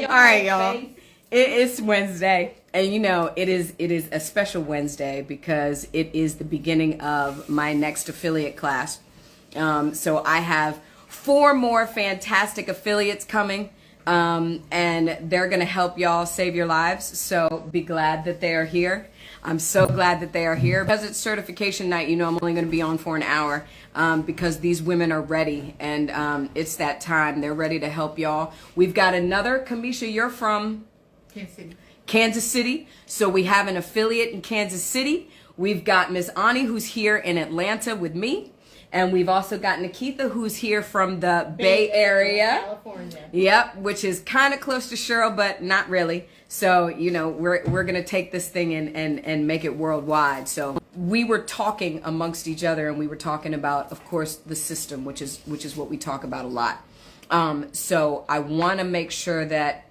right, y'all. It's Wednesday, and you know it is a special Wednesday because it is the beginning of my next affiliate class. So I have 4 more fantastic affiliates coming, and they're gonna help y'all save your lives. So be glad that they are here. I'm so glad that they are here. Because it's certification night, you know I'm only going to be on for an hour because these women are ready, and it's that time. They're ready to help y'all. We've got another, Kamisha, you're from? Kansas City. Kansas City. So we have an affiliate in Kansas City. We've got Miss Ani, who's here in Atlanta with me. And we've also got Nikita, who's here from the Bay Area. California. Yep, which is kind of close to Cheryl, but not really. So, you know, we're going to take this thing and make it worldwide. So we were talking amongst each other, and we were talking about, of course, the system, which is what we talk about a lot. So I want to make sure that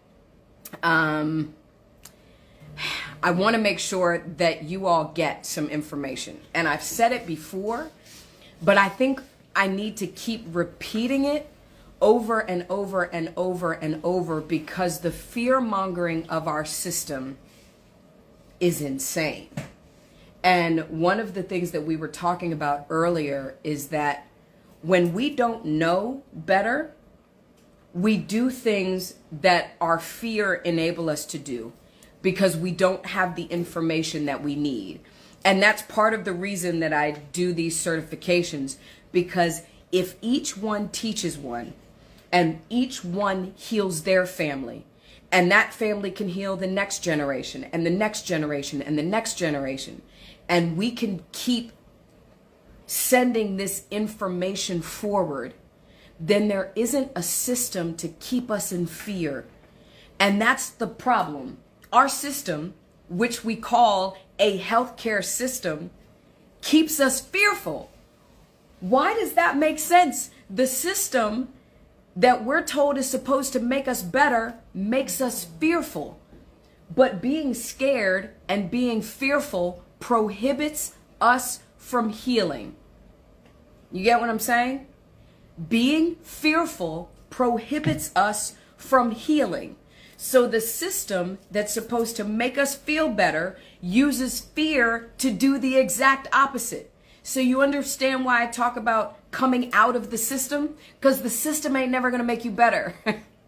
you all get some information. And I've said it before, but I think I need to keep repeating it over and over and over and over because the fear-mongering of our system is insane. And one of the things that we were talking about earlier is that when we don't know better, we do things that our fear enable us to do because we don't have the information that we need. And that's part of the reason that I do these certifications, because if each one teaches one and each one heals their family, and that family can heal the next generation and the next generation and the next generation, and we can keep sending this information forward, then there isn't a system to keep us in fear. And that's the problem. Our system, which we call a healthcare system, keeps us fearful. Why does that make sense? The system that we're told is supposed to make us better makes us fearful. But being scared and being fearful prohibits us from healing. You get what I'm saying? Being fearful prohibits us from healing. So the system that's supposed to make us feel better uses fear to do the exact opposite. So you understand why I talk about coming out of the system? Because the system ain't never going to make you better.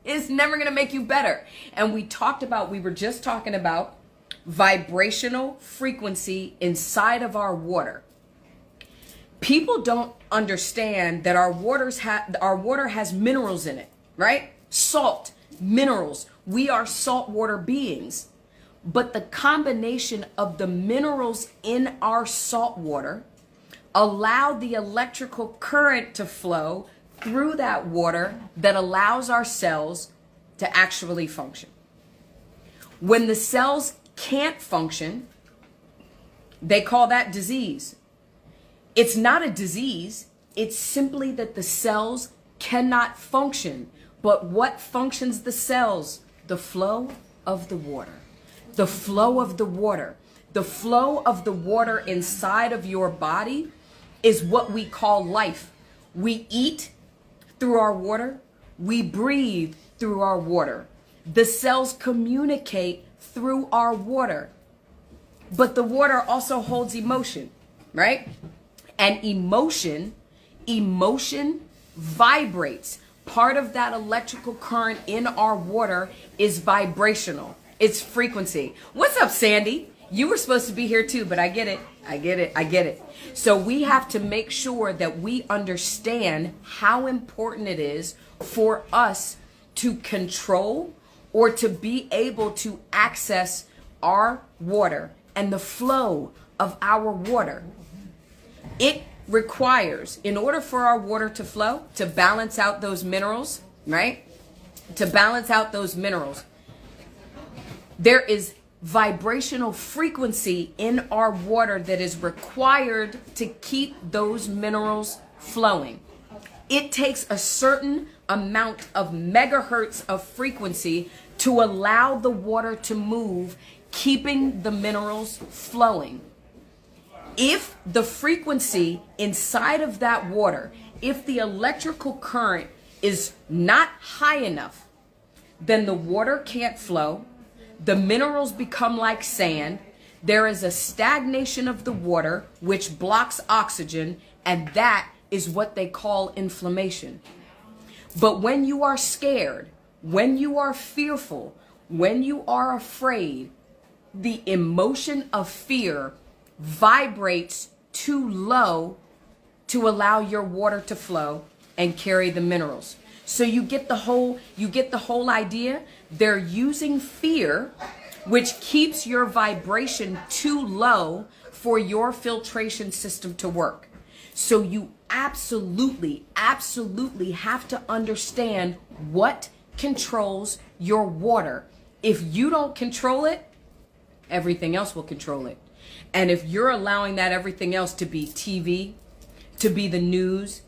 It's never going to make you better. And we were just talking about vibrational frequency inside of our water. People don't understand that our water has minerals in it, right? Salt, minerals. We are saltwater beings. But the combination of the minerals in our salt water allow the electrical current to flow through that water that allows our cells to actually function. When the cells can't function, they call that disease. It's not a disease. It's simply that the cells cannot function. But what functions the cells? The flow of the water. The flow of the water. The flow of the water inside of your body is what we call life. We eat through our water. We breathe through our water. The cells communicate through our water. But the water also holds emotion, right? And emotion vibrates. Part of that electrical current in our water is vibrational. It's frequency. What's up, Sandy? You were supposed to be here too, but I get it. So we have to make sure that we understand how important it is for us to control or to be able to access our water and the flow of our water. It requires, in order for our water to flow, to balance out those minerals, right? To balance out those minerals, there is vibrational frequency in our water that is required to keep those minerals flowing. It takes a certain amount of megahertz of frequency to allow the water to move, keeping the minerals flowing. If the frequency inside of that water, if the electrical current is not high enough then the water can't flow. The minerals become like sand. There is a stagnation of the water, which blocks oxygen, and that is what they call inflammation. But when you are scared, when you are fearful, when you are afraid, the emotion of fear vibrates too low to allow your water to flow and carry the minerals. So you get the whole idea. They're using fear, which keeps your vibration too low for your filtration system to work. So you absolutely have to understand what controls your water. If you don't control it, everything else will control it. And if you're allowing that everything else to be TV, to be the news,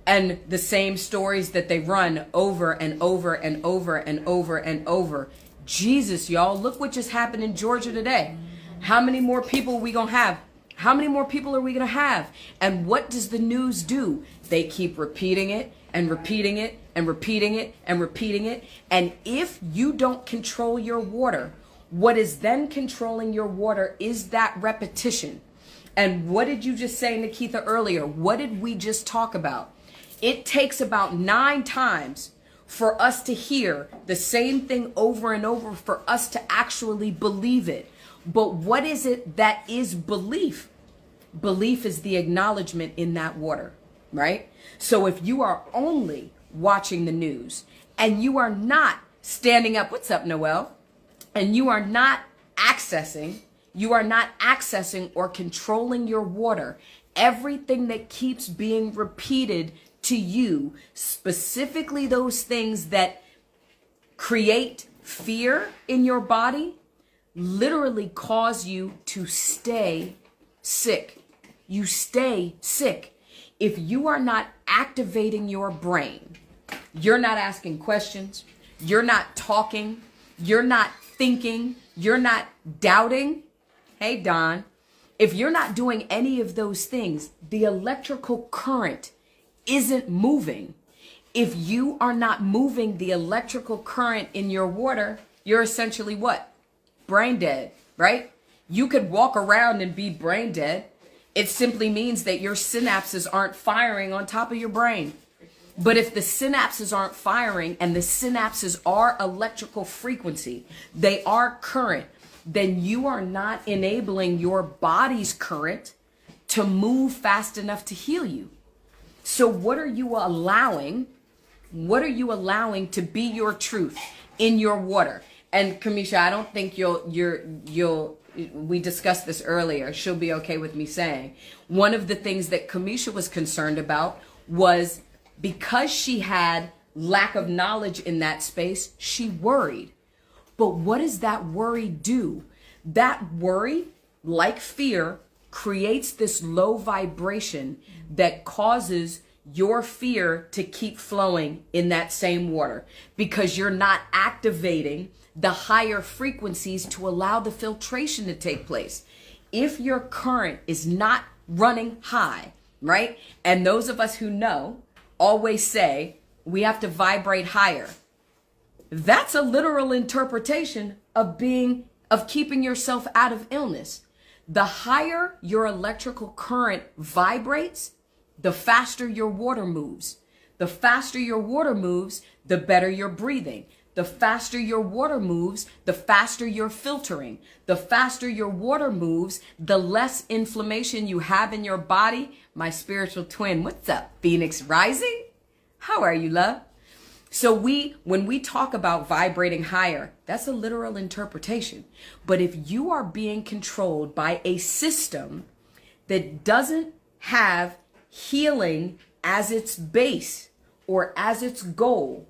and the same stories that they run over and over and over and over and over. Jesus, y'all, look what just happened in Georgia today. How many more people are we going to have? How many more people are we going to have? And what does the news do? They keep repeating it and repeating it and repeating it and repeating it. And if you don't control your water, what is then controlling your water is that repetition. And what did you just say, Nikita, earlier? What did we just talk about? It takes about 9 times for us to hear the same thing over and over for us to actually believe it. But what is it that is belief? Belief is the acknowledgement in that water, right? So if you are only watching the news and you are not standing up, what's up, Noel? And you are not accessing or controlling your water, everything that keeps being repeated to you, specifically those things that create fear in your body, literally cause you to stay sick. You stay sick. If you are not activating your brain, you're not asking questions, you're not talking, you're not thinking, you're not doubting. Hey, Don, if you're not doing any of those things, the electrical current isn't moving. If you are not moving the electrical current in your water, you're essentially what? Brain dead, right? You could walk around and be brain dead. It simply means that your synapses aren't firing on top of your brain. But if the synapses aren't firing, and the synapses are electrical frequency, they are current, then you are not enabling your body's current to move fast enough to heal you. So what are you allowing? What are you allowing to be your truth in your water? And Kamisha, I don't think we discussed this earlier. She'll be okay with me saying. One of the things that Kamisha was concerned about was because she had lack of knowledge in that space, she worried. But what does that worry do? That worry, like fear, creates this low vibration that causes your fear to keep flowing in that same water because you're not activating the higher frequencies to allow the filtration to take place. If your current is not running high, right? And those of us who know always say we have to vibrate higher. That's a literal interpretation of keeping yourself out of illness. The higher your electrical current vibrates, the faster your water moves. The faster your water moves, the better you're breathing. The faster your water moves, the faster you're filtering. The faster your water moves, the less inflammation you have in your body. My spiritual twin, what's up, Phoenix Rising? How are you, love? So when we talk about vibrating higher, that's a literal interpretation. But if you are being controlled by a system that doesn't have healing as its base or as its goal,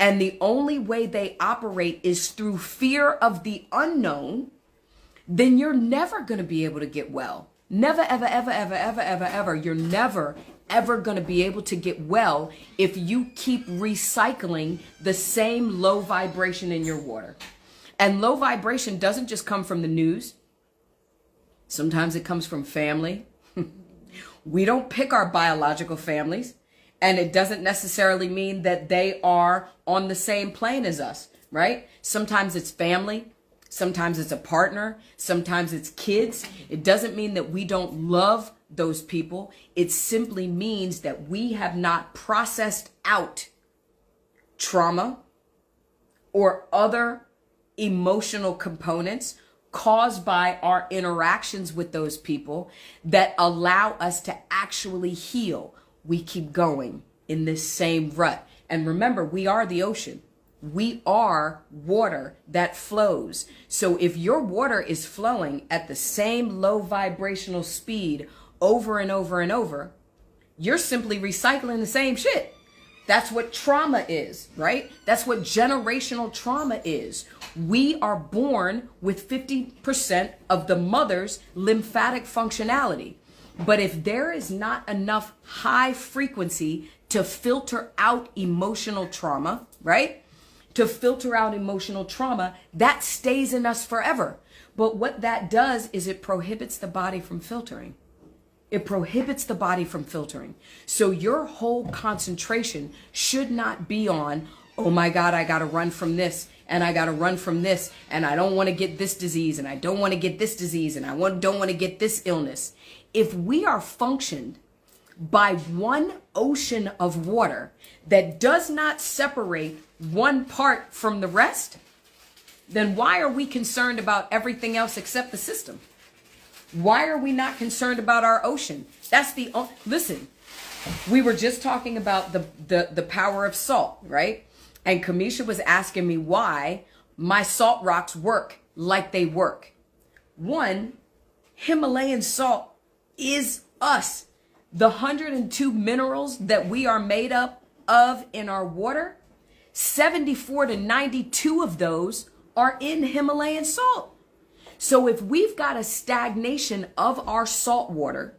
and the only way they operate is through fear of the unknown, then you're never going to be able to get well. Never, ever, ever, ever, ever, ever, ever. You're never, ever going to be able to get well if you keep recycling the same low vibration in your water. And low vibration doesn't just come from the news. Sometimes it comes from family. We don't pick our biological families. And it doesn't necessarily mean that they are on the same plane as us. right? Sometimes it's family. Sometimes it's a partner. Sometimes it's kids. It doesn't mean that we don't love those people. It simply means that we have not processed out trauma or other emotional components caused by our interactions with those people that allow us to actually heal. We keep going in this same rut. And remember, we are the ocean. We are water that flows. So if your water is flowing at the same low vibrational speed over and over and over, you're simply recycling the same shit. That's what trauma is, right? That's what generational trauma is. We are born with 50% of the mother's lymphatic functionality. But if there is not enough high frequency to filter out emotional trauma, right? To filter out emotional trauma, that stays in us forever. But what that does is it prohibits the body from filtering. It prohibits the body from filtering. So your whole concentration should not be on, oh my God, I got to run from this and I got to run from this and I don't want to get this disease and I don't want to get this disease and I don't want to get this illness. If we are functioned by one ocean of water that does not separate one part from the rest, then why are we concerned about everything else except the system? Why are we not concerned about our ocean? Listen, we were just talking about the power of salt, right? And Kamisha was asking me why my salt rocks work like they work. One, Himalayan salt is us. The 102 minerals that we are made up of in our water, 74 to 92 of those are in Himalayan salt. So if we've got a stagnation of our salt water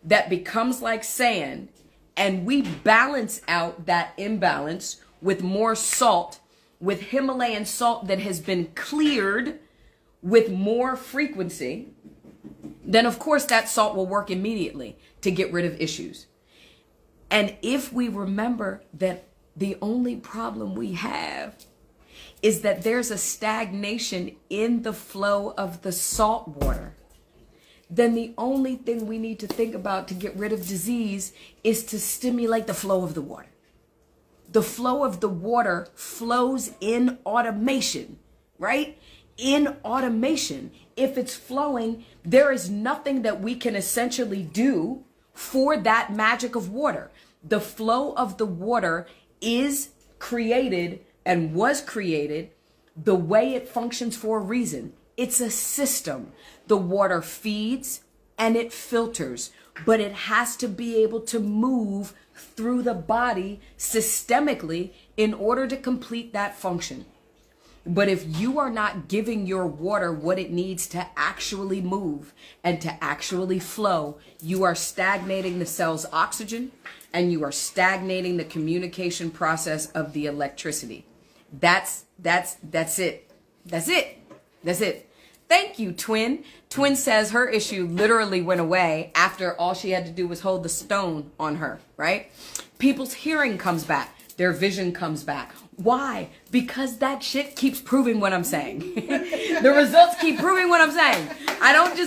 that becomes like sand and we balance out that imbalance with more salt, with Himalayan salt that has been cleared with more frequency, then of course that salt will work immediately to get rid of issues. And if we remember that the only problem we have is that there's a stagnation in the flow of the salt water, then the only thing we need to think about to get rid of disease is to stimulate the flow of the water. The flow of the water flows in automation, right? In automation. If it's flowing, there is nothing that we can essentially do for that magic of water. The flow of the water is created and was created the way it functions for a reason. It's a system. The water feeds and it filters, but it has to be able to move through the body systemically in order to complete that function. But if you are not giving your water what it needs to actually move and to actually flow, you are stagnating the cell's oxygen and you are stagnating the communication process of the electricity. That's it. That's it. Thank you, Twin. Twin says her issue literally went away after all she had to do was hold the stone on her, right? People's hearing comes back. Their vision comes back. Why? Because that shit keeps proving what I'm saying. The results keep proving what I'm saying. I don't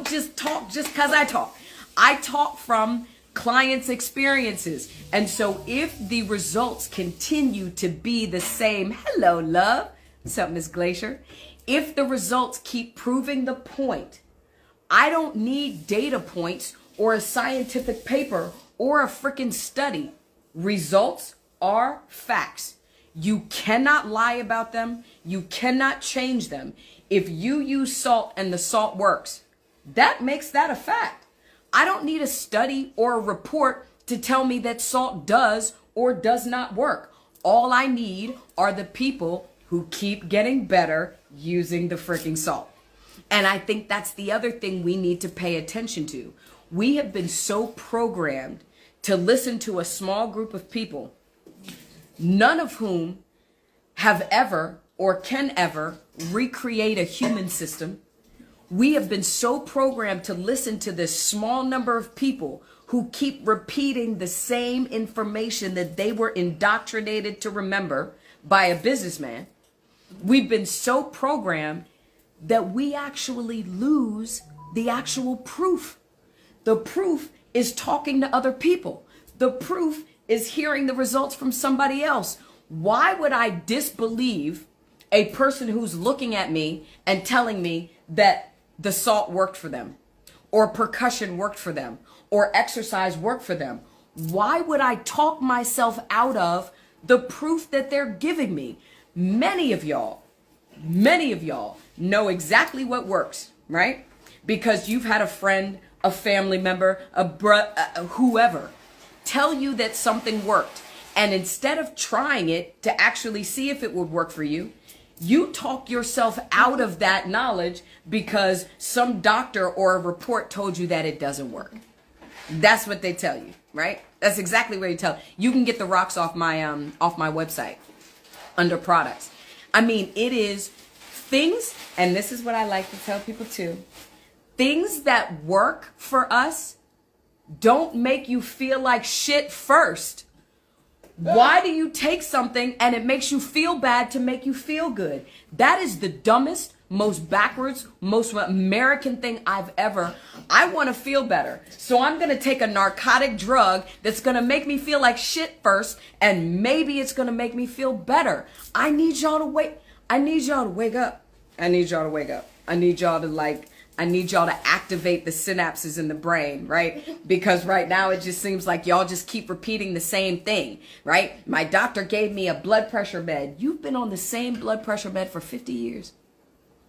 just talk just because I talk. I talk from clients' experiences. And so if the results continue to be the same, hello, love. What's up, Miss Glacier? If the results keep proving the point, I don't need data points or a scientific paper or a freaking study. Results are facts. You cannot lie about them. You cannot change them. If you use salt and the salt works, that makes that a fact. I don't need a study or a report to tell me that salt does or does not work. All I need are the people who keep getting better using the freaking salt. And I think that's the other thing we need to pay attention to. We have been so programmed to listen to a small group of people, none of whom have ever or can ever recreate a human system. We have been so programmed to listen to this small number of people who keep repeating the same information that they were indoctrinated to remember by a businessman. We've been so programmed that we actually lose the actual proof. The proof is talking to other people. The proof is hearing the results from somebody else. Why would I disbelieve a person who's looking at me and telling me that the salt worked for them, or percussion worked for them, or exercise worked for them? Why would I talk myself out of the proof that they're giving me? Many of y'all know exactly what works, right? Because you've had a friend, a family member, whoever tell you that something worked. And instead of trying it to actually see if it would work for you, you talk yourself out of that knowledge because some doctor or a report told you that it doesn't work. That's what they tell you, right? That's exactly what you tell. You can get the rocks off my website under products. I mean, it is things, and this is what I like to tell people too. Things that work for us don't make you feel like shit first. Why do you take something and it makes you feel bad to make you feel good? That is the dumbest, most backwards, most American thing I've ever. I want to feel better. So I'm going to take a narcotic drug that's going to make me feel like shit first, and maybe it's going to make me feel better. I need y'all to wake up. I need y'all to wake up. I need y'all to activate the synapses in the brain, right? Because right now it just seems like y'all just keep repeating the same thing, right? My doctor gave me a blood pressure med. You've been on the same blood pressure med for 50 years.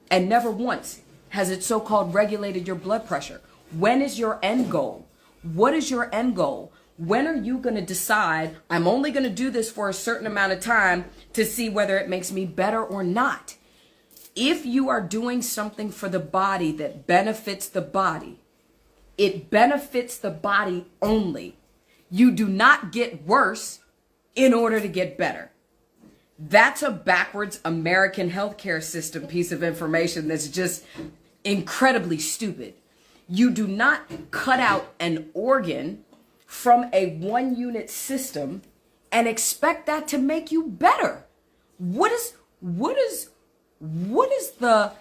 And never once has it so-called regulated your blood pressure. When is your end goal? What is your end goal? When are you going to decide, I'm only going to do this for a certain amount of time to see whether it makes me better or not? If you are doing something for the body that benefits the body, it benefits the body only. You do not get worse in order to get better. That's a backwards American healthcare system piece of information that's just incredibly stupid. You do not cut out an organ from a one-unit system and expect that to make you better. Where is the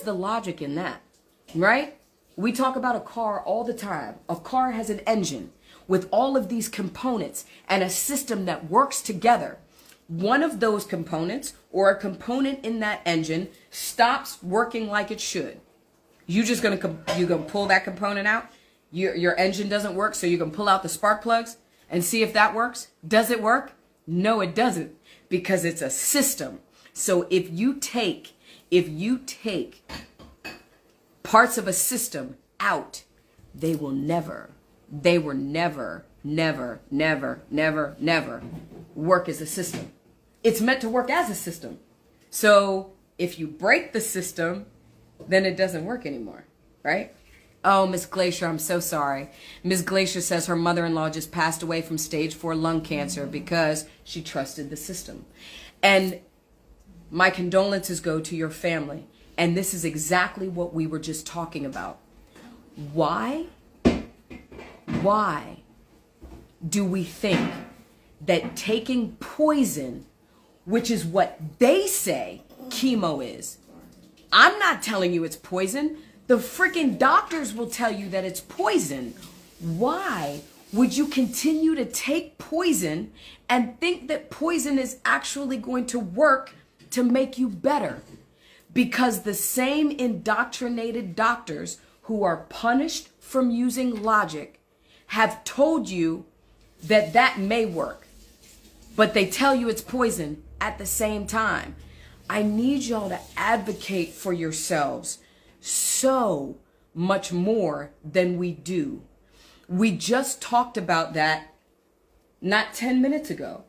logic in that, right? We talk about a car all the time. A car has an engine with all of these components and a system that works together. One of those components or a component in that engine stops working like it should. You gonna pull that component out? Your engine doesn't work, so you can pull out the spark plugs and see if that works. Does it work? No, it doesn't, because it's a system. So if you take parts of a system out, they will never work as a system. It's meant to work as a system. So if you break the system, then it doesn't work anymore, right? Oh, Miss Glacier, I'm so sorry. Miss Glacier says her mother-in-law just passed away from stage 4 lung cancer because she trusted the system. And my condolences go to your family. And this is exactly what we were just talking about. Why do we think that taking poison, which is what they say chemo is? I'm not telling you it's poison. The freaking doctors will tell you that it's poison. Why would you continue to take poison and think that poison is actually going to work to make you better? Because the same indoctrinated doctors who are punished from using logic have told you that that may work, but they tell you it's poison at the same time. I need y'all to advocate for yourselves so much more than we do. We just talked about that not 10 minutes ago.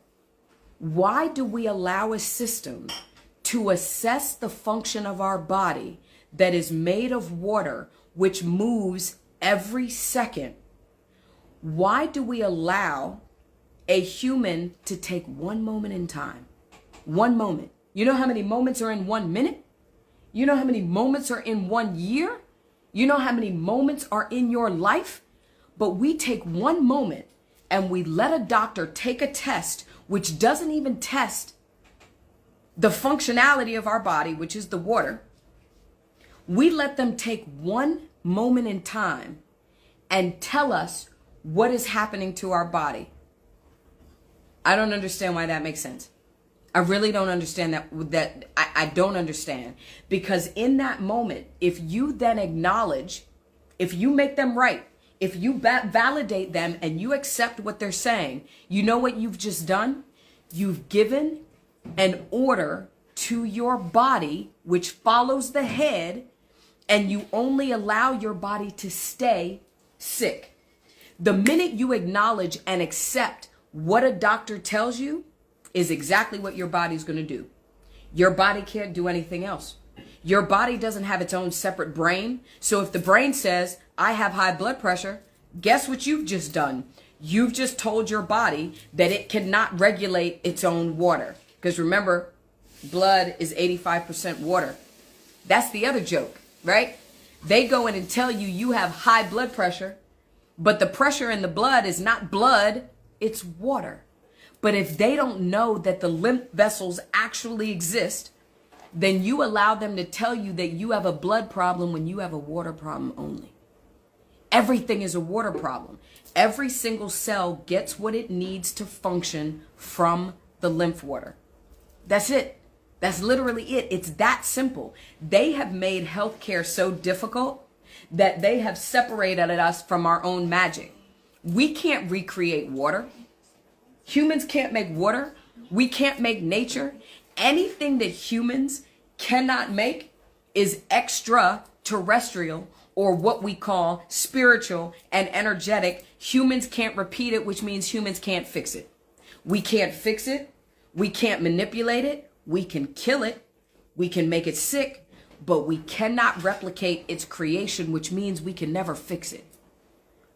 Why do we allow a system to assess the function of our body that is made of water, which moves every second? Why do we allow a human to take one moment in time? One moment. You know how many moments are in 1 minute? You know how many moments are in 1 year? You know how many moments are in your life? But we take one moment and we let a doctor take a test which doesn't even test the functionality of our body, which is the water, we let them take one moment in time and tell us what is happening to our body. I don't understand why that makes sense. I really don't understand that. I don't understand. Because in that moment, if you then acknowledge, if you make them right, if you validate them and you accept what they're saying, you know what you've just done? You've given an order to your body, which follows the head, and you only allow your body to stay sick. The minute you acknowledge and accept what a doctor tells you is exactly what your body's going to do. Your body can't do anything else. Your body doesn't have its own separate brain. So if the brain says, I have high blood pressure, guess what you've just done? You've just told your body that it cannot regulate its own water. Because remember, blood is 85% water. That's the other joke, right? They go in and tell you you have high blood pressure, but the pressure in the blood is not blood, it's water. But if they don't know that the lymph vessels actually exist, then you allow them to tell you that you have a blood problem when you have a water problem only. Everything is a water problem. Every single cell gets what it needs to function from the lymph water. That's it. That's literally it. It's that simple. They have made healthcare so difficult that they have separated us from our own magic. We can't recreate water. Humans can't make water. We can't make nature. Anything that humans cannot make is extraterrestrial, or what we call spiritual and energetic. Humans can't repeat it, which means humans can't fix it. We can't fix it. We can't manipulate it. We can kill it. We can make it sick, but we cannot replicate its creation, which means we can never fix it.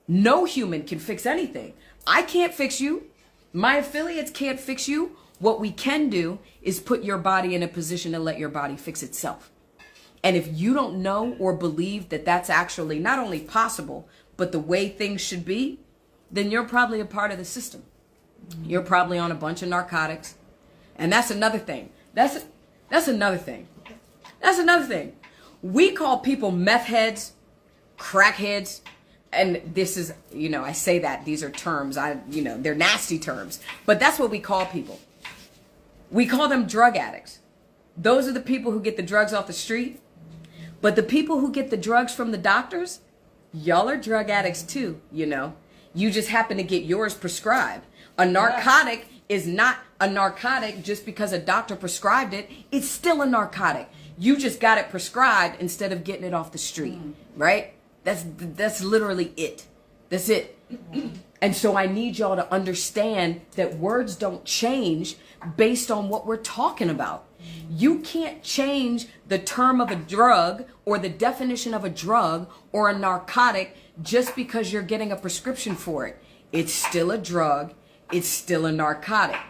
No human can fix anything. I can't fix you. My affiliates can't fix you. What we can do is put your body in a position to let your body fix itself. And if you don't know or believe that that's actually not only possible, but the way things should be, then you're probably a part of the system. You're probably on a bunch of narcotics. And that's another thing. That's another thing. That's another thing. We call people meth heads, crack heads. And this is, I say that these are terms, they're nasty terms, but that's what we call people. We call them drug addicts. Those are the people who get the drugs off the street. But the people who get the drugs from the doctors, y'all are drug addicts too, You just happen to get yours prescribed. A narcotic is not a narcotic just because a doctor prescribed it. It's still a narcotic. You just got it prescribed instead of getting it off the street, right? That's literally it. That's it. And so I need y'all to understand that words don't change based on what we're talking about. You can't change the term of a drug or the definition of a drug or a narcotic just because you're getting a prescription for it. It's still a drug. It's still a narcotic.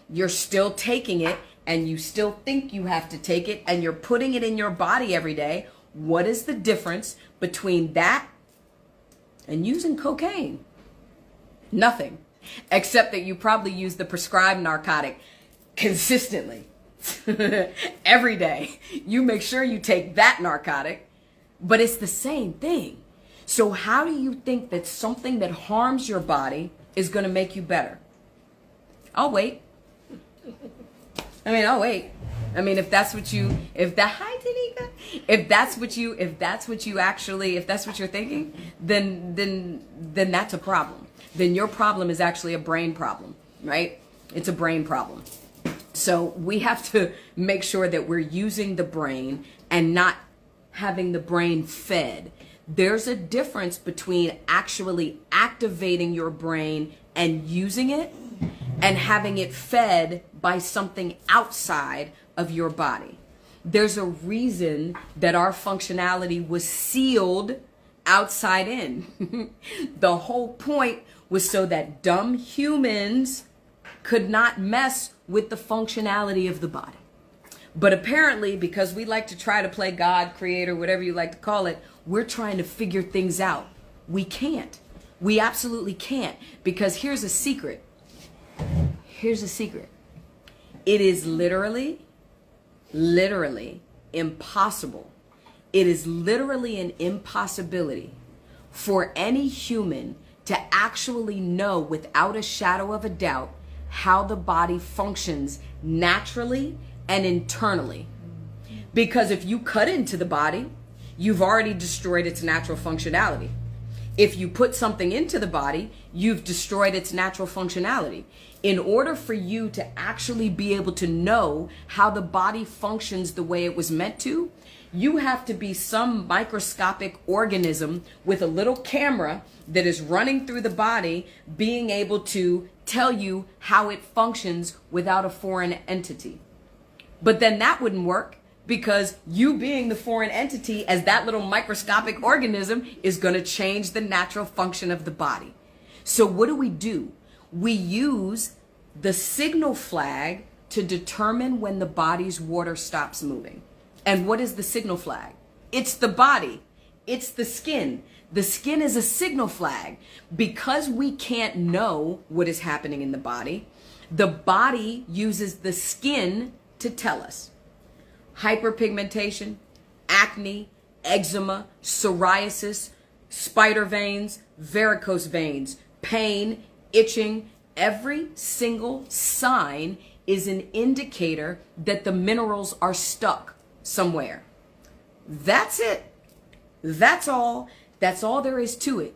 You're still taking it and you still think you have to take it and you're putting it in your body every day. What is the difference between that and using cocaine? Nothing, except that you probably use the prescribed narcotic consistently. Every day. You make sure you take that narcotic, but it's the same thing. So how do you think that something that harms your body is going to make you better? I'll wait. I'll wait. If that's what you're thinking, then that's a problem. Then your problem is actually a brain problem, right? It's a brain problem. So we have to make sure that we're using the brain and not having the brain fed. There's a difference between actually activating your brain and using it and having it fed by something outside of your body. There's a reason that our functionality was sealed outside in. The whole point was so that dumb humans could not mess with the functionality of the body. But apparently, because we like to try to play God, creator, whatever you like to call it, we're trying to figure things out. We can't. We absolutely can't. Because here's a secret. Here's a secret. It is literally literally impossible. It is literally an impossibility for any human to actually know without a shadow of a doubt how the body functions naturally and internally. Because if you cut into the body, you've already destroyed its natural functionality. If you put something into the body, you've destroyed its natural functionality. In order for you to actually be able to know how the body functions the way it was meant to, you have to be some microscopic organism with a little camera that is running through the body, being able to tell you how it functions without a foreign entity. But then that wouldn't work, because you being the foreign entity as that little microscopic organism is going to change the natural function of the body. So what do? We use the signal flag to determine when the body's water stops moving. And what is the signal flag? It's the body. It's the skin. The skin is a signal flag. Because we can't know what is happening in the body uses the skin to tell us. Hyperpigmentation, acne, eczema, psoriasis, spider veins, varicose veins, pain, itching, every single sign is an indicator that the minerals are stuck somewhere. That's it. That's all. That's all there is to it.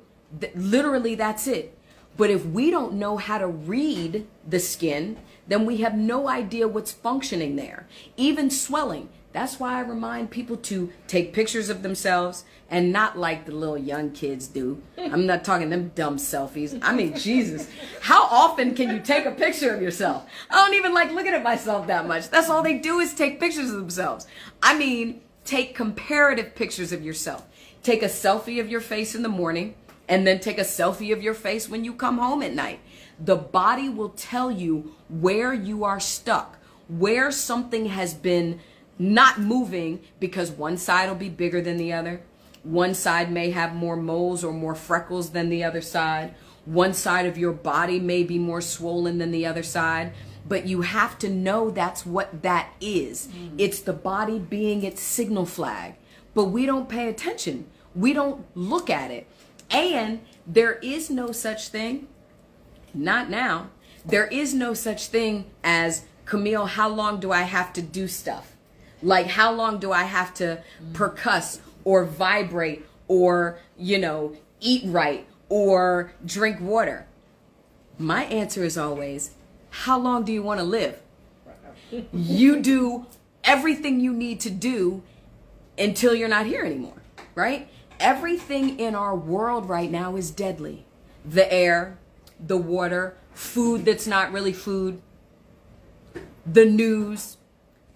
Literally, that's it. But if we don't know how to read the skin, then we have no idea what's functioning there. Even swelling. That's why I remind people to take pictures of themselves, and not like the little young kids do. I'm not talking them dumb selfies. I mean, Jesus, how often can you take a picture of yourself? I don't even like looking at myself that much. That's all they do is take pictures of themselves. I mean, take comparative pictures of yourself. Take a selfie of your face in the morning, and then take a selfie of your face when you come home at night. The body will tell you where you are stuck, where something has been not moving, because one side will be bigger than the other. One side may have more moles or more freckles than the other side. One side of your body may be more swollen than the other side. But you have to know that's what that is. It's the body being its signal flag. But we don't pay attention. We don't look at it. And there is no such thing, not now, there is no such thing as, Camille, how long do I have to do stuff? Like, how long do I have to percuss or vibrate or, eat right or drink water? My answer is always, how long do you want to live? You do everything you need to do until you're not here anymore, right? Everything in our world right now is deadly. The air, the water, food that's not really food, the news,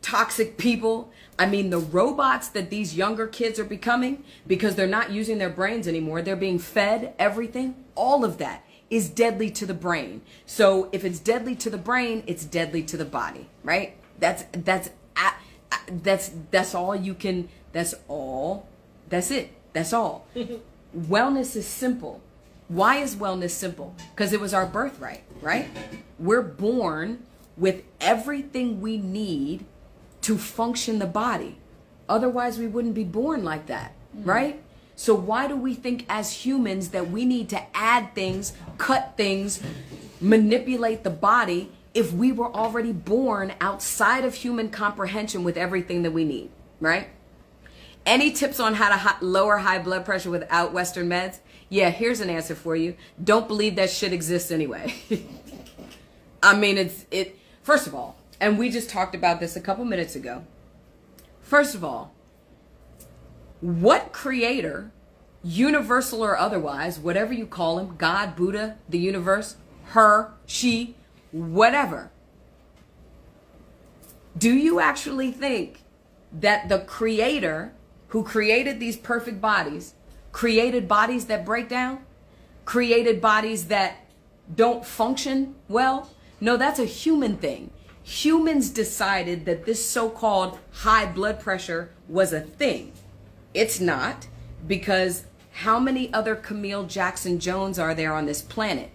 toxic people. I mean, the robots that these younger kids are becoming, because they're not using their brains anymore, they're being fed everything. All of that is deadly to the brain. So if it's deadly to the brain, it's deadly to the body, right? That's all you can, that's it. That's all. Wellness is simple. Why is wellness simple? Because it was our birthright, right? We're born with everything we need to function the body. Otherwise, we wouldn't be born like that, right? So why do we think as humans that we need to add things, cut things, manipulate the body if we were already born outside of human comprehension with everything that we need, right? Any tips on how to lower high blood pressure without Western meds? Yeah, here's an answer for you. Don't believe that shit exists anyway. I mean, first of all, and we just talked about this a couple minutes ago. First of all, what creator, universal or otherwise, whatever you call him, God, Buddha, the universe, her, she, whatever, do you actually think that the creator who created these perfect bodies created bodies that break down, created bodies that don't function well? No, that's a human thing. Humans decided that this so-called high blood pressure was a thing. It's not, because how many other Camille Jackson Jones are there on this planet?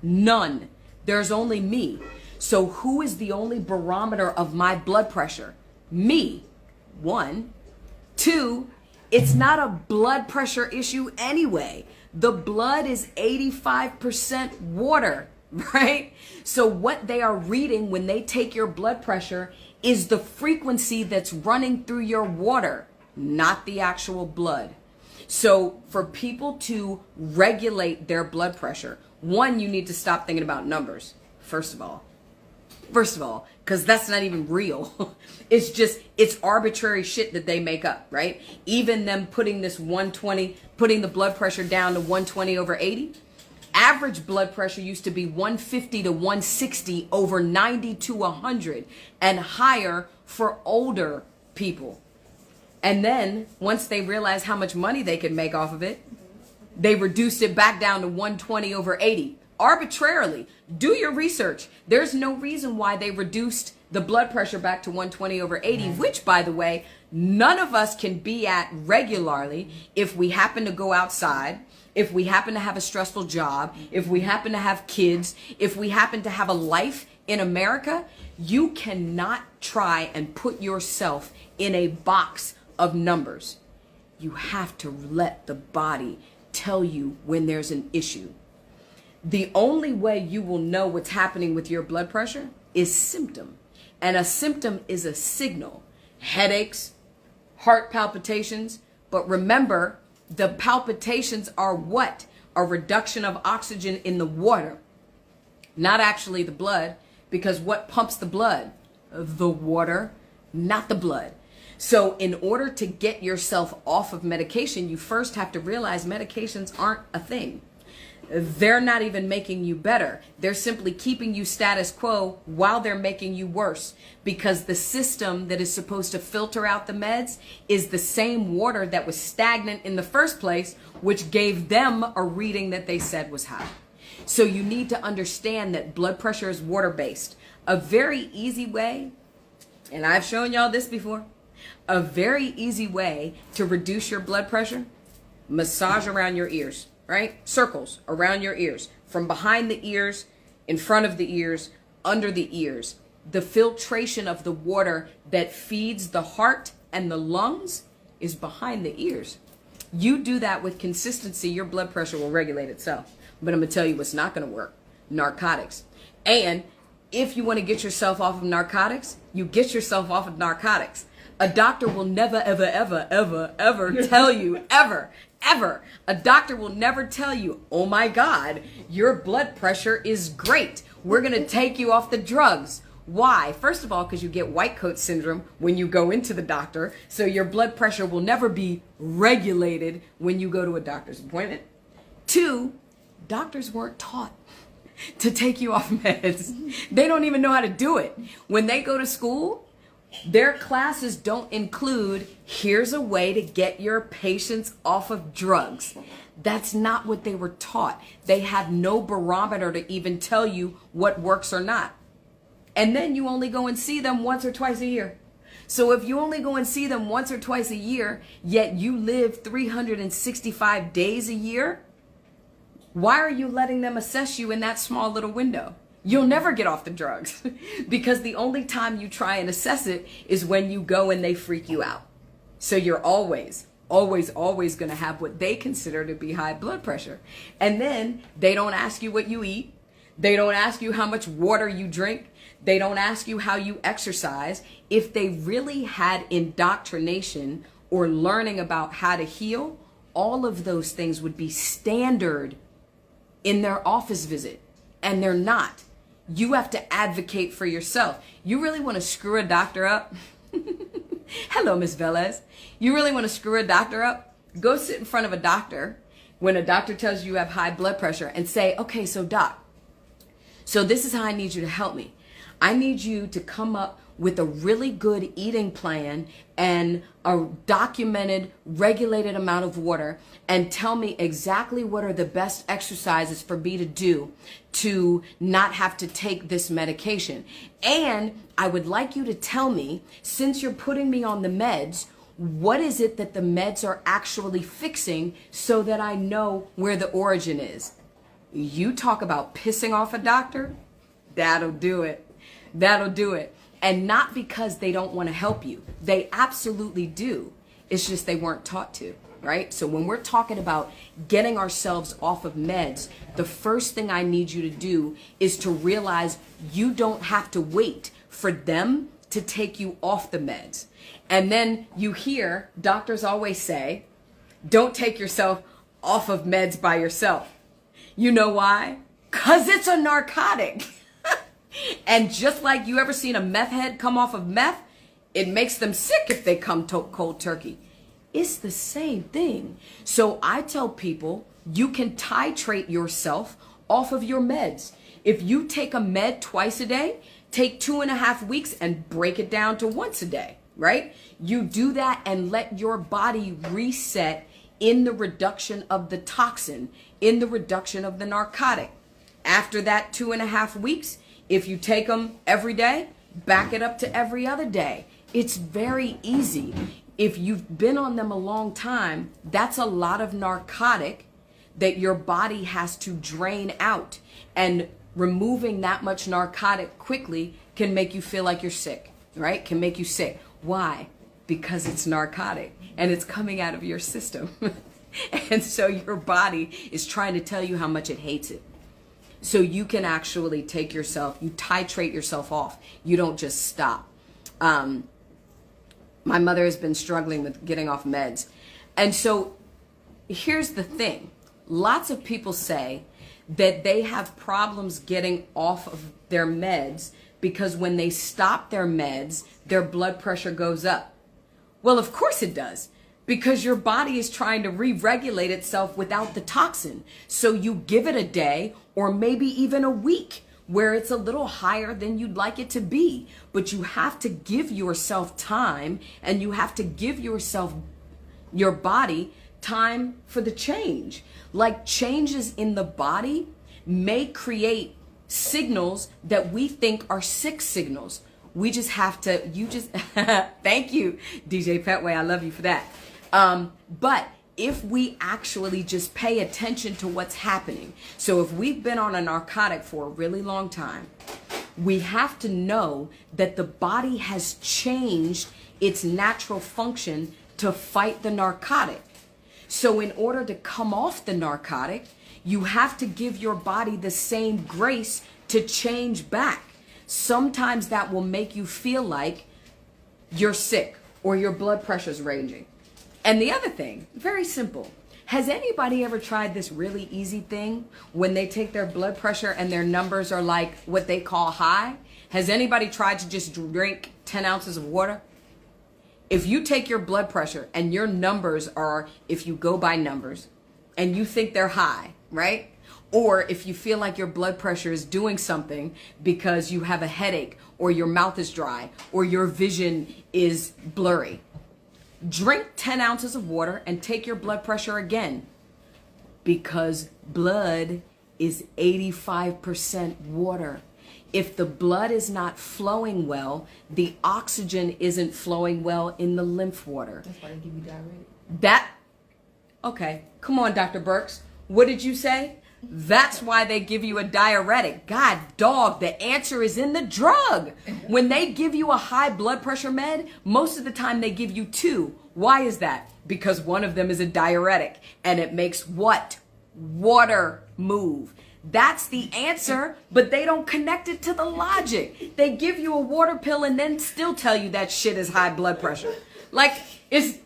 None. There's only me. So who is the only barometer of my blood pressure? me. One. Two, it's not a blood pressure issue anyway. The blood is 85% water, right? So what they are reading when they take your blood pressure is the frequency that's running through your water, not the actual blood. So for people to regulate their blood pressure, one, you need to stop thinking about numbers, first of all, because that's not even real. It's arbitrary shit that they make up, right? Even them putting this 120, putting the blood pressure down to 120/80. Average blood pressure used to be 150 to 160 over 90 to 100 and higher for older people. And then once they realized how much money they could make off of it, they reduced it back down to 120/80 arbitrarily. Do your research. There's no reason why they reduced the blood pressure back to 120/80, which, by the way, none of us can be at regularly if we happen to go outside, if we happen to have a stressful job, if we happen to have kids, if we happen to have a life in America. You cannot try and put yourself in a box of numbers. You have to let the body tell you when there's an issue. The only way you will know what's happening with your blood pressure is symptom. And a symptom is a signal. Headaches, heart palpitations. But remember, the palpitations are what? A reduction of oxygen in the water. Not actually the blood, because what pumps the blood? The water, not the blood. So in order to get yourself off of medication, you first have to realize medications aren't a thing. They're not even making you better. They're simply keeping you status quo while they're making you worse, because the system that is supposed to filter out the meds is the same water that was stagnant in the first place, which gave them a reading that they said was high. So you need to understand that blood pressure is water-based. A very easy way, and I've shown y'all this before, a very easy way to reduce your blood pressure: massage around your ears. Right? Circles around your ears, from behind the ears, in front of the ears, under the ears. The filtration of the water that feeds the heart and the lungs is behind the ears. You do that with consistency, your blood pressure will regulate itself. But I'm going to tell you what's not going to work: narcotics. And if you want to get yourself off of narcotics, you get yourself off of narcotics. A doctor will never, ever, ever, ever, ever tell you, ever, a doctor will never tell you, oh my God, your blood pressure is great, we're going to take you off the drugs. Why? First of all, because you get white coat syndrome when you go into the doctor, so your blood pressure will never be regulated when you go to a doctor's appointment. Two, doctors weren't taught to take you off meds. They don't even know how to do it. When they go to school, their classes don't include, here's a way to get your patients off of drugs. That's not what they were taught. They have no barometer to even tell you what works or not. And then you only go and see them once or twice a year. So if you only go and see them once or twice a year, yet you live 365 days a year, why are you letting them assess you in that small little window? You'll never get off the drugs because the only time you try and assess it is when you go and they freak you out. So you're always going to have what they consider to be high blood pressure. And then they don't ask you what you eat. They don't ask you how much water you drink. They don't ask you how you exercise. If they really had indoctrination or learning about how to heal, all of those things would be standard in their office visit. And they're not. You have to advocate for yourself. You really want to screw a doctor up? Hello, Miss Velez. You really want to screw a doctor up? Go sit in front of a doctor when a doctor tells you you have high blood pressure and say, okay, so doc, so this is how I need you to help me. I need you to come up with a really good eating plan and a documented, regulated amount of water, and tell me exactly what are the best exercises for me to do to not have to take this medication. And I would like you to tell me, since you're putting me on the meds, what is it that the meds are actually fixing so that I know where the origin is. You talk about pissing off a doctor, that'll do it. That'll do it. And not because they don't want to help you. They absolutely do. It's just they weren't taught to, right? So when we're talking about getting ourselves off of meds, the first thing I need you to do is to realize you don't have to wait for them to take you off the meds. And then you hear doctors always say, don't take yourself off of meds by yourself. You know why? 'Cause it's a narcotic. And just like you ever seen a meth head come off of meth, it makes them sick if they come cold turkey. It's the same thing. So I tell people you can titrate yourself off of your meds. If you take a med twice a day, take 2.5 weeks and break it down to once a day, right? You do that and let your body reset in the reduction of the toxin, in the reduction of the narcotic. After that 2.5 weeks, if you take them every day, back it up to every other day. It's very easy. If you've been on them a long time, that's a lot of narcotic that your body has to drain out. And removing that much narcotic quickly can make you feel like you're sick, right? Can make you sick. Why? Because it's narcotic and it's coming out of your system. And so your body is trying to tell you how much it hates it. So you can actually take yourself, you titrate yourself off. You don't just stop. My mother has been struggling with getting off meds. And so here's the thing. Lots of people say that they have problems getting off of their meds because when they stop their meds, their blood pressure goes up. Well, of course it does, because your body is trying to re-regulate itself without the toxin. So you give it a day or maybe even a week where it's a little higher than you'd like it to be. But you have to give yourself time, and you have to give yourself, your body, time for the change. Like changes in the body may create signals that we think are sick signals. We just have to, thank you, DJ Petway, I love you for that. But if we actually just pay attention to what's happening, so if we've been on a narcotic for a really long time, we have to know that the body has changed its natural function to fight the narcotic. So in order to come off the narcotic, you have to give your body the same grace to change back. Sometimes that will make you feel like you're sick or your blood pressure's raging. And the other thing, very simple. Has anybody ever tried this really easy thing when they take their blood pressure and their numbers are like what they call high? Has anybody tried to just drink 10 ounces of water? If you take your blood pressure and your numbers are, if you go by numbers, and you think they're high, right? Or if you feel like your blood pressure is doing something because you have a headache or your mouth is dry or your vision is blurry, drink 10 ounces of water and take your blood pressure again, because blood is 85% water. If the blood is not flowing well, the oxygen isn't flowing well in the lymph water. That's why they give you diuretic. Okay, come on, Dr. Burks. What did you say? That's why they give you a diuretic. God, dog, the answer is in the drug. When they give you a high blood pressure med, most of the time they give you 2. Why is that? Because one of them is a diuretic, and it makes what? Water move. That's the answer, but they don't connect it to the logic. They give you a water pill and then still tell you that shit is high blood pressure. Like, it's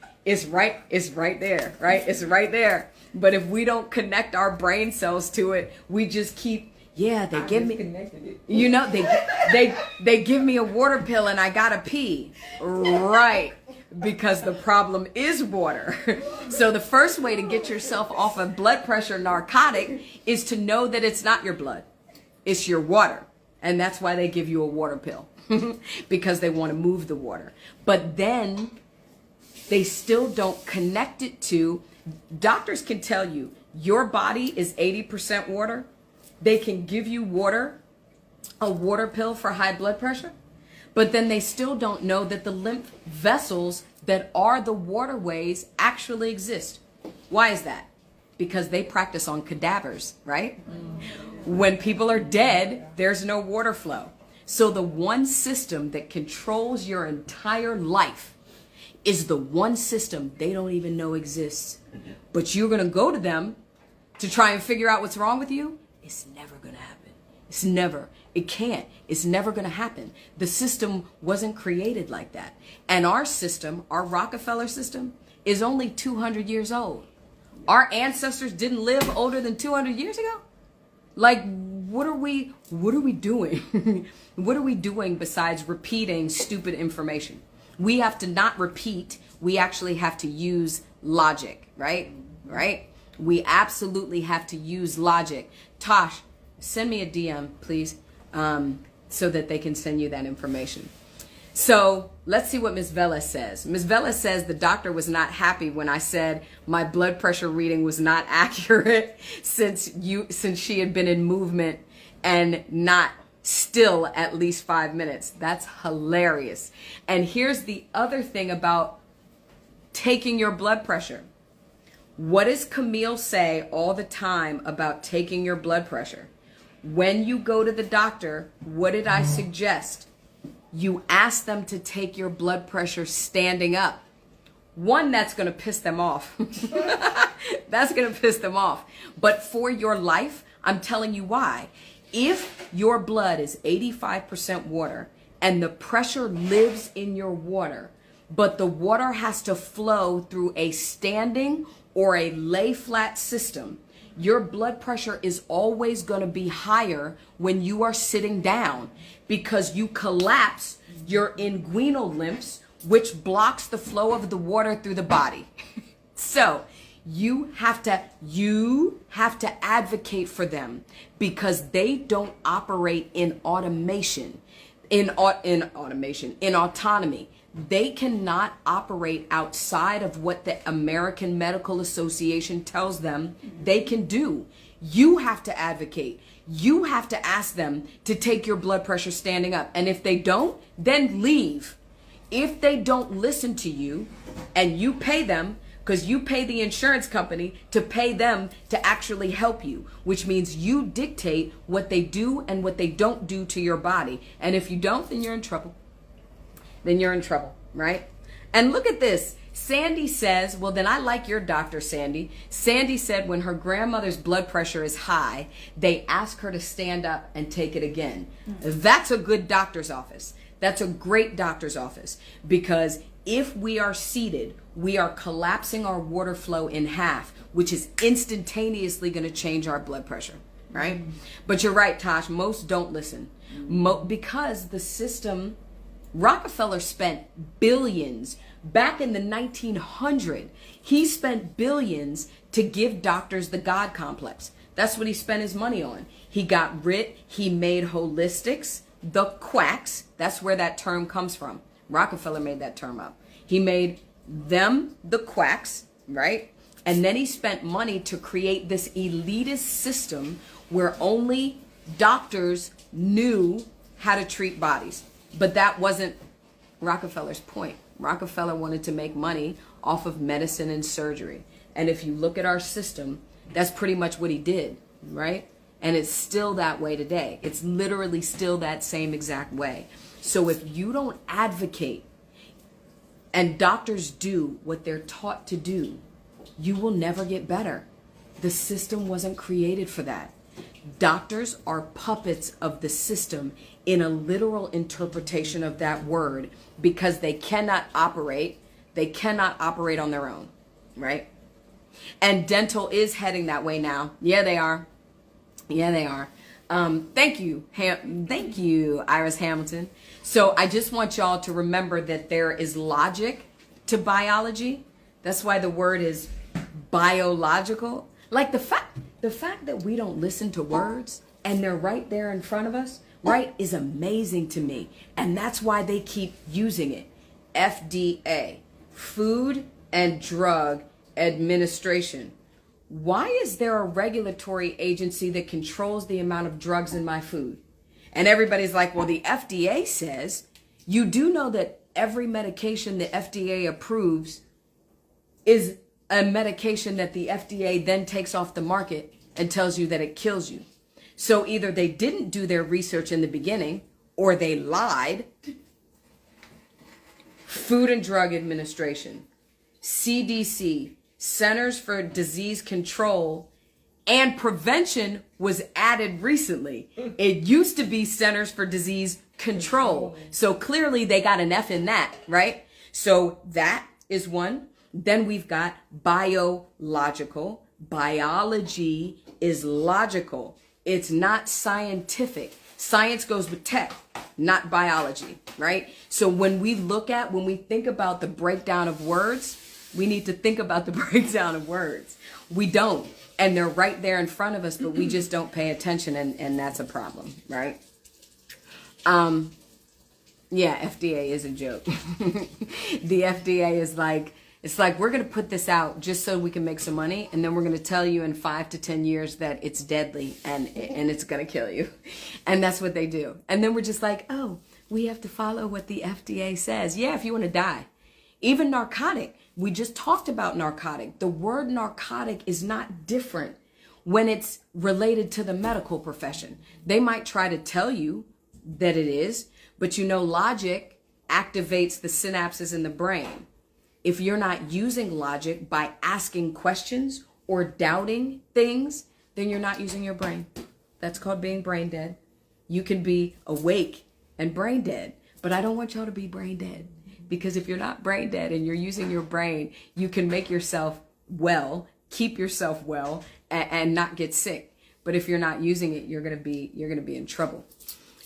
right there, right? It's right there. But if we don't connect our brain cells to it, we just keep, they give me, you know, they give me a water pill and I gotta pee. Right. Because the problem is water. So the first way to get yourself off a blood pressure narcotic is to know that it's not your blood. It's your water. And that's why they give you a water pill. Because they want to move the water. But then they still don't connect it to, doctors can tell you your body is 80% water. They can give you water, a water pill for high blood pressure. But then they still don't know that the lymph vessels that are the waterways actually exist. Why is that? Because they practice on cadavers, right? When people are dead, there's no water flow. So the one system that controls your entire life is the one system they don't even know exists. But you're going to go to them to try and figure out what's wrong with you. It's never going to happen. It's never. It can't. It's never going to happen. The system wasn't created like that. And our system, our Rockefeller system, is only 200 years old. Our ancestors didn't live older than 200 years ago. Like, what are we doing? What are we doing besides repeating stupid information? We have to not repeat. We actually have to use logic, right? Right? We absolutely have to use logic. Tosh, send me a DM, please, so that they can send you that information. So let's see what Ms. Vela says. Ms. Vela says the doctor was not happy when I said my blood pressure reading was not accurate since she had been in movement and not still at least 5 minutes. That's hilarious. And here's the other thing about taking your blood pressure. What does Camille say all the time about taking your blood pressure? When you go to the doctor, what did I suggest? You ask them to take your blood pressure standing up. One, that's going to piss them off. That's going to piss them off. But for your life, I'm telling you why. If your blood is 85% water and the pressure lives in your water, but the water has to flow through a standing or a lay flat system, your blood pressure is always going to be higher when you are sitting down because you collapse your inguinal lymphs, which blocks the flow of the water through the body. So you have to advocate for them because they don't operate in automation, in autonomy. They cannot operate outside of what the American Medical Association tells them they can do. You have to advocate. You have to ask them to take your blood pressure standing up. And if they don't, then leave. If they don't listen to you and you pay them, because you pay the insurance company to pay them to actually help you, which means you dictate what they do and what they don't do to your body. And if you don't, then you're in trouble. Then you're in trouble, right? And look at this. Sandy says, well, then I like your doctor, Sandy. Sandy said when her grandmother's blood pressure is high, they ask her to stand up and take it again. That's a good doctor's office. That's a great doctor's office because if we are seated, we are collapsing our water flow in half, which is instantaneously going to change our blood pressure, right? But you're right, Tosh. Most don't listen because the system. Rockefeller spent billions back in the 1900s. He spent billions to give doctors the God complex. That's what he spent his money on. He made holistics, the quacks. That's where that term comes from. Rockefeller made that term up. He made them the quacks, right? And then he spent money to create this elitist system where only doctors knew how to treat bodies. But that wasn't Rockefeller's point. Rockefeller wanted to make money off of medicine and surgery. And if you look at our system, that's pretty much what he did, right? And it's still that way today. It's literally still that same exact way. So if you don't advocate and doctors do what they're taught to do, you will never get better. The system wasn't created for that. Doctors are puppets of the system in a literal interpretation of that word because they cannot operate on their own, right? And dental is heading that way now. Yeah, they are. Thank you, Iris Hamilton. So I just want y'all to remember that there is logic to biology. That's why the word is biological. Like the fact that we don't listen to words and they're right there in front of us, right, is amazing to me. And that's why they keep using it. FDA, Food and Drug Administration. Why is there a regulatory agency that controls the amount of drugs in my food? And everybody's like, well, the FDA says. You do know that every medication the FDA approves is a medication that the FDA then takes off the market and tells you that it kills you. So either they didn't do their research in the beginning or they lied. Food and Drug Administration, CDC, Centers for Disease Control and Prevention was added recently. It used to be Centers for Disease Control. So clearly they got an F in that, right? So that is one. Then we've got biological. Biology is logical. It's not scientific. Science goes with tech, not biology, right? So when we think about the breakdown of words, we need to think about the breakdown of words. We don't. And they're right there in front of us, but we just don't pay attention, and that's a problem, right? Yeah, FDA is a joke. The FDA is like, it's like, we're going to put this out just so we can make some money, and then we're going to tell you in 5 to 10 years that it's deadly and it's going to kill you. And that's what they do. And then we're just like, oh, we have to follow what the FDA says. Yeah, if you want to die. Even narcotic. We just talked about narcotic. The word narcotic is not different when it's related to the medical profession. They might try to tell you that it is, but you know, logic activates the synapses in the brain. If you're not using logic by asking questions or doubting things, then you're not using your brain. That's called being brain dead. You can be awake and brain dead, but I don't want y'all to be brain dead. Because if you're not brain dead and you're using your brain, you can make yourself well, keep yourself well, and not get sick. But if you're not using it, you're gonna be in trouble.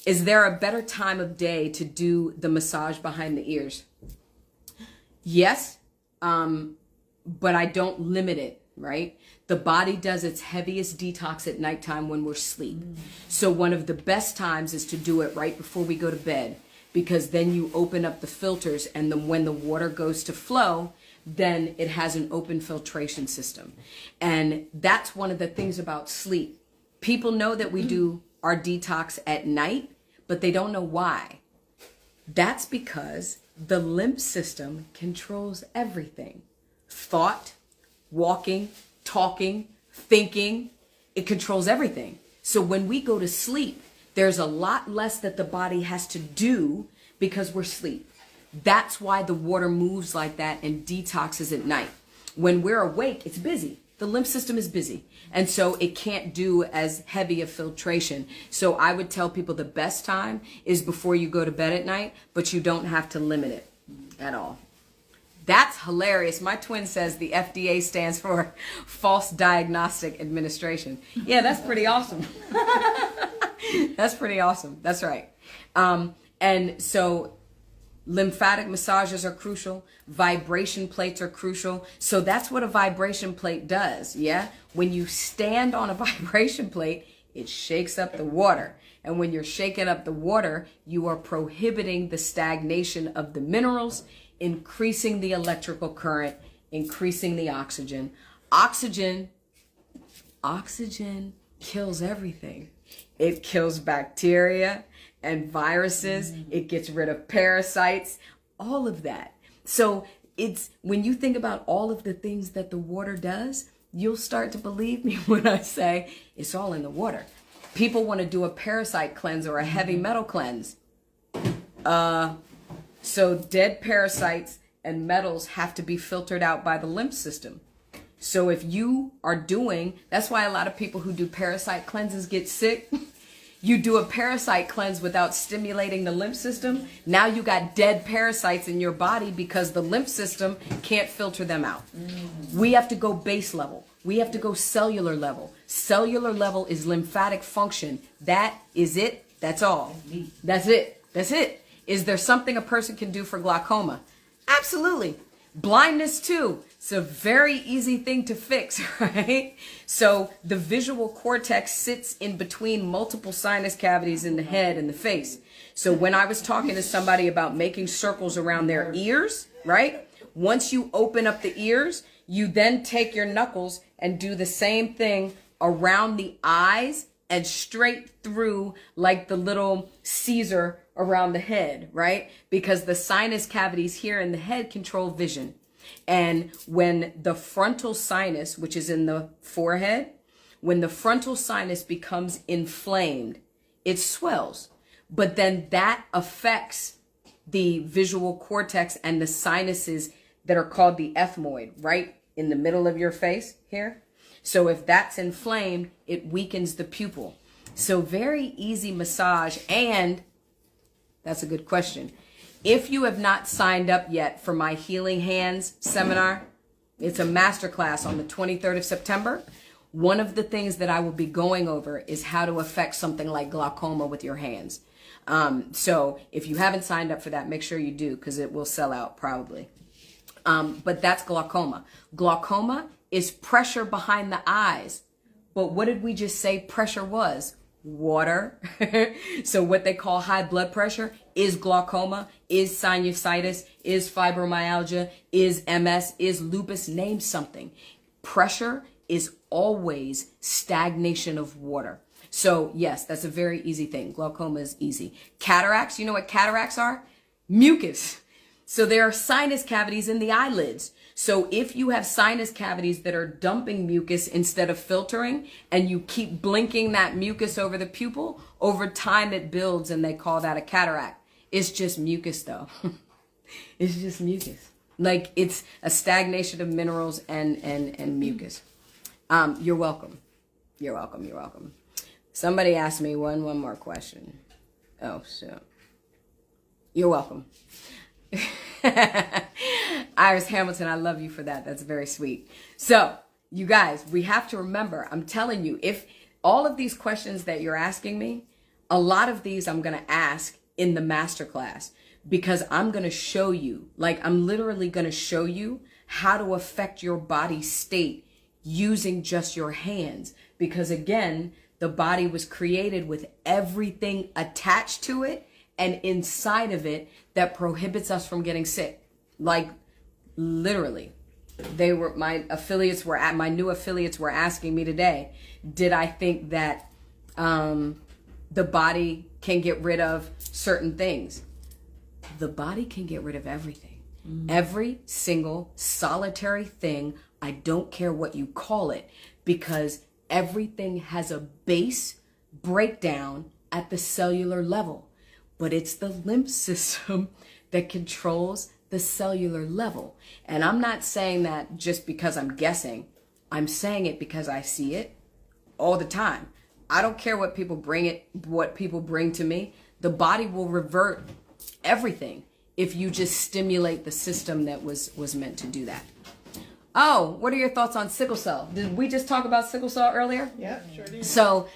Is there a better time of day to do the massage behind the ears? Yes, but I don't limit it, right? The body does its heaviest detox at nighttime when we're asleep. So one of the best times is to do it right before we go to bed, because then you open up the filters, and then when the water goes to flow, then it has an open filtration system. And that's one of the things about sleep. People know that we do our detox at night, but they don't know why. That's because the lymph system controls everything. Thought, walking, talking, thinking, it controls everything. So when we go to sleep, there's a lot less that the body has to do because we're asleep. That's why the water moves like that and detoxes at night. When we're awake, it's busy. The lymph system is busy. And so it can't do as heavy a filtration. So I would tell people the best time is before you go to bed at night, but you don't have to limit it at all. That's hilarious. My twin says the FDA stands for False Diagnostic Administration. Yeah, that's pretty awesome. That's pretty awesome. That's right. And so lymphatic massages are crucial. Vibration plates are crucial. So that's what a vibration plate does. Yeah. When you stand on a vibration plate, it shakes up the water. And when you're shaking up the water, you are prohibiting the stagnation of the minerals, increasing the electrical current, increasing the oxygen. Oxygen kills everything. It kills bacteria and viruses. It gets rid of parasites, all of that. So it's when you think about all of the things that the water does, you'll start to believe me when I say it's all in the water. People want to do a parasite cleanse or a heavy metal cleanse. So dead parasites and metals have to be filtered out by the lymph system. So if you are that's why a lot of people who do parasite cleanses get sick. You do a parasite cleanse without stimulating the lymph system. Now you got dead parasites in your body because the lymph system can't filter them out. We have to go base level. We have to go cellular level. Cellular level is lymphatic function. That is it. That's all. That's it. That's it. Is there something a person can do for glaucoma? Absolutely. Blindness too. It's a very easy thing to fix, right? So the visual cortex sits in between multiple sinus cavities in the head and the face. So when I was talking to somebody about making circles around their ears, right? Once you open up the ears, you then take your knuckles and do the same thing around the eyes and straight through like the little Caesar around the head, right? Because the sinus cavities here in the head control vision. And when the frontal sinus, which is in the forehead, when the frontal sinus becomes inflamed, it swells. but then that affects the visual cortex and the sinuses that are called the ethmoid, right in the middle of your face here. So if that's inflamed, it weakens the pupil. So very easy massage. And that's a good question. If you have not signed up yet for my Healing Hands seminar, it's a masterclass on the 23rd of September. One of the things that I will be going over is how to affect something like glaucoma with your hands. So if you haven't signed up for that, make sure you do, because it will sell out probably. But that's glaucoma. Glaucoma is pressure behind the eyes. But what did we just say pressure was? Water. So what they call high blood pressure is glaucoma, is sinusitis, is fibromyalgia, is MS, is lupus. Name something. Pressure is always stagnation of water. So yes, that's a very easy thing. Glaucoma is easy. Cataracts, you know what cataracts are? Mucus. So there are sinus cavities in the eyelids. So if you have sinus cavities that are dumping mucus instead of filtering, and you keep blinking that mucus over the pupil, over time it builds, and they call that a cataract. It's just mucus though. It's just mucus. Like it's a stagnation of minerals and mucus. You're welcome. You're welcome. You're welcome. Somebody asked me one more question. Oh, so you're welcome. Iris Hamilton, I love you for that. That's very sweet. So you guys, we have to remember, I'm telling you, if all of these questions that you're asking me, a lot of these I'm going to ask in the masterclass, because I'm going to show you, like I'm literally going to show you how to affect your body state using just your hands. Because again, the body was created with everything attached to it and inside of it that prohibits us from getting sick. Like literally, my new affiliates were asking me today, did I think that the body can get rid of certain things? The body can get rid of everything. Every single solitary thing. I don't care what you call it, because everything has a base breakdown at the cellular level. But it's the lymph system that controls the cellular level. And I'm not saying that just because I'm guessing. I'm saying it because I see it all the time. I don't care what people bring to me. The body will revert everything if you just stimulate the system that was meant to do that. Oh, what are your thoughts on sickle cell? Did we just talk about sickle cell earlier? Yeah, sure did. So,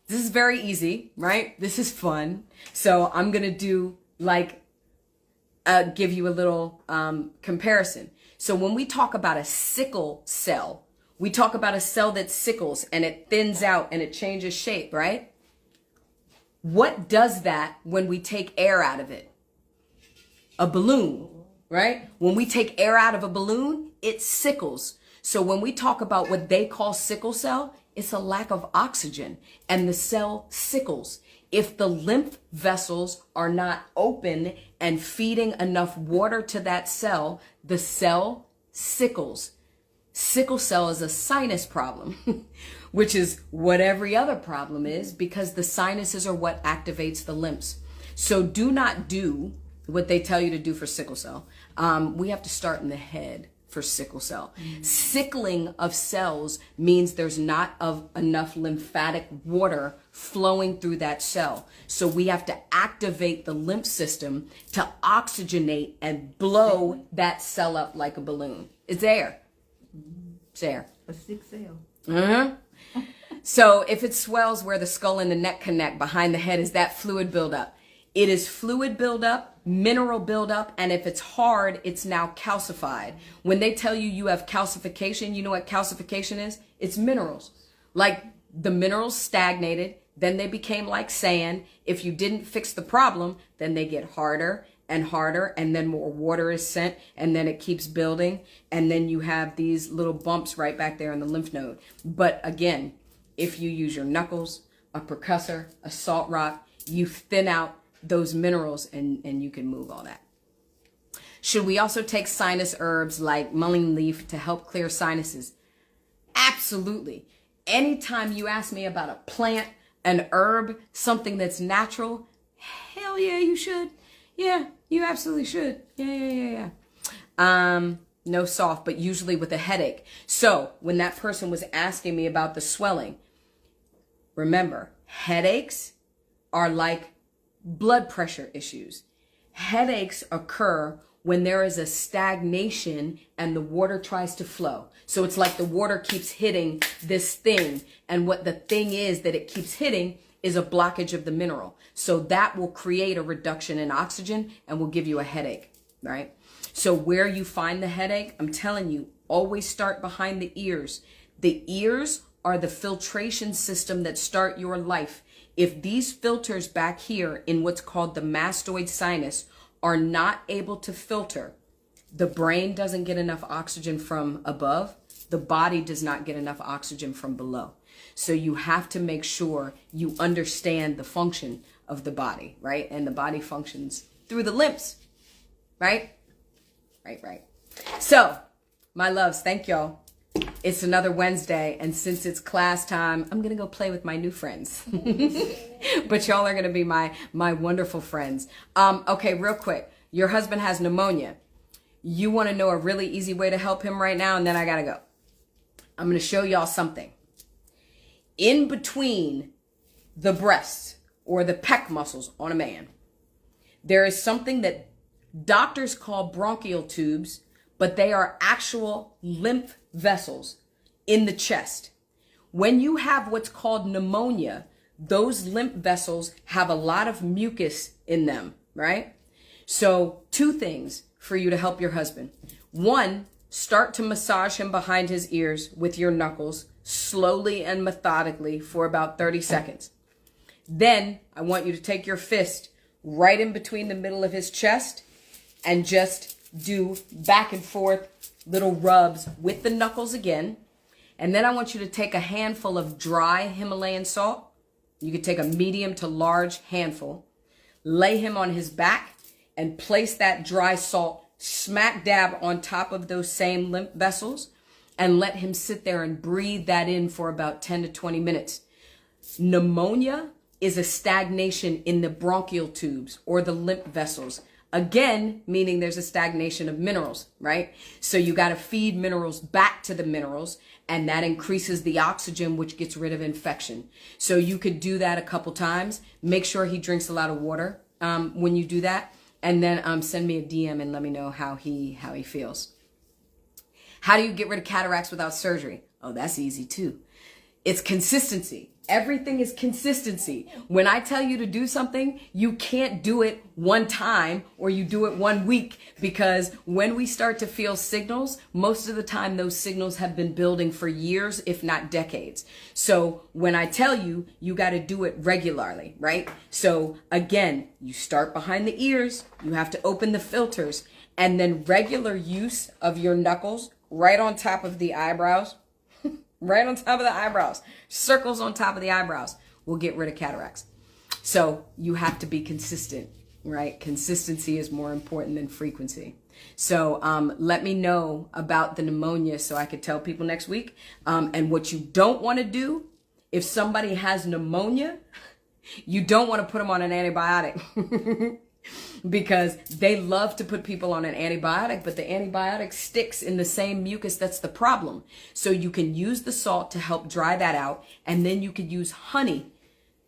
this is very easy, right? This is fun. So I'm going to do give you a little comparison. So when we talk about a sickle cell, we talk about a cell that sickles and it thins out and it changes shape, right? What does that when we take air out of it? A balloon, right? When we take air out of a balloon, it sickles. So when we talk about what they call sickle cell, it's a lack of oxygen and the cell sickles. If the lymph vessels are not open and feeding enough water to that cell, the cell sickles. Sickle cell is a sinus problem, which is what every other problem is, because the sinuses are what activates the lymphs. So do not do what they tell you to do for sickle cell. We have to start in the head for sickle cell. Sickling of cells means there's not enough lymphatic water flowing through that cell. So we have to activate the lymph system to oxygenate and blow that cell up like a balloon. It's air. It's air. A sick cell. Mm-hmm. So if it swells where the skull and the neck connect behind the head, is that fluid buildup? It is fluid buildup, mineral buildup, and if it's hard, it's now calcified. When they tell you you have calcification, you know what calcification is? It's minerals. Like the minerals stagnated, then they became like sand. If you didn't fix the problem, then they get harder and harder, and then more water is sent, and then it keeps building, and then you have these little bumps right back there in the lymph node. But again, if you use your knuckles, a percussor, a salt rock, you thin out those minerals and you can move all that. Should we also take sinus herbs like mullein leaf to help clear sinuses? Absolutely. Anytime you ask me about a plant, an herb, something that's natural, hell yeah, you should. Yeah, you absolutely should. Yeah. No soft, but usually with a headache. So when that person was asking me about the swelling, remember, headaches are like blood pressure issues. Headaches occur when there is a stagnation and the water tries to flow. So it's like the water keeps hitting this thing, and what the thing is that it keeps hitting is a blockage of the mineral. So that will create a reduction in oxygen and will give you a headache, right? So where you find the headache, I'm telling you, always start behind the ears. The ears are the filtration system that start your life. If these filters back here in what's called the mastoid sinus are not able to filter, the brain doesn't get enough oxygen from above, the body does not get enough oxygen from below. So you have to make sure you understand the function of the body, right? And the body functions through the limbs, right? Right. So, my loves, thank y'all. It's another Wednesday, and since it's class time, I'm gonna go play with my new friends. But y'all are gonna be my wonderful friends. Okay, real quick. Your husband has pneumonia. You wanna know a really easy way to help him right now, and then I gotta go. I'm gonna show y'all something. In between the breasts or the pec muscles on a man, there is something that doctors call bronchial tubes, but they are actual lymph vessels in the chest. When you have what's called pneumonia, those lymph vessels have a lot of mucus in them, right? So 2 things for you to help your husband. 1, start to massage him behind his ears with your knuckles, slowly and methodically for about 30 seconds. Then I want you to take your fist right in between the middle of his chest and just do back and forth little rubs with the knuckles again. And then I want you to take a handful of dry Himalayan salt. You could take a medium to large handful, lay him on his back, and place that dry salt smack dab on top of those same lymph vessels, and let him sit there and breathe that in for about 10 to 20 minutes. Pneumonia is a stagnation in the bronchial tubes or the lymph vessels. Again, meaning there's a stagnation of minerals, right? So you got to feed minerals back to the minerals, and that increases the oxygen, which gets rid of infection. So you could do that a couple times. Make sure he drinks a lot of water when you do that, and then send me a DM and let me know how he feels. How do you get rid of cataracts without surgery? Oh, that's easy too. It's consistency. Everything is consistency. When I tell you to do something, you can't do it one time or you do it 1 week, because when we start to feel signals, most of the time those signals have been building for years, if not decades. So when I tell you, you got to do it regularly, right? So again, you start behind the ears, you have to open the filters, and then regular use of your knuckles right on top of the eyebrows. Right on top of the eyebrows, circles on top of the eyebrows will get rid of cataracts. So you have to be consistent, right? Consistency is more important than frequency. So let me know about the pneumonia so I could tell people next week. And what you don't want to do, if somebody has pneumonia, you don't want to put them on an antibiotic. Because they love to put people on an antibiotic, but the antibiotic sticks in the same mucus. That's the problem. So you can use the salt to help dry that out, and then you could use honey,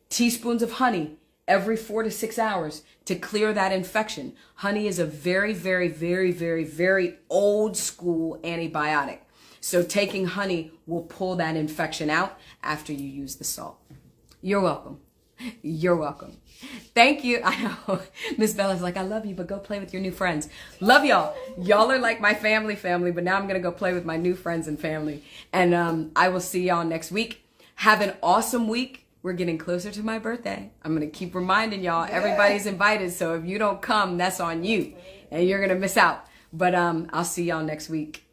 teaspoons of honey every 4 to 6 hours to clear that infection. Honey is a very, very, very, very, very old school antibiotic. So taking honey will pull that infection out after you use the salt. You're welcome. You're welcome. Thank you. I know Miss Bella's like, I love you, but go play with your new friends. Love y'all. Y'all are like my family, but now I'm going to go play with my new friends and family. And I will see y'all next week. Have an awesome week. We're getting closer to my birthday. I'm going to keep reminding y'all, everybody's invited. So if you don't come, that's on you and you're going to miss out. But I'll see y'all next week.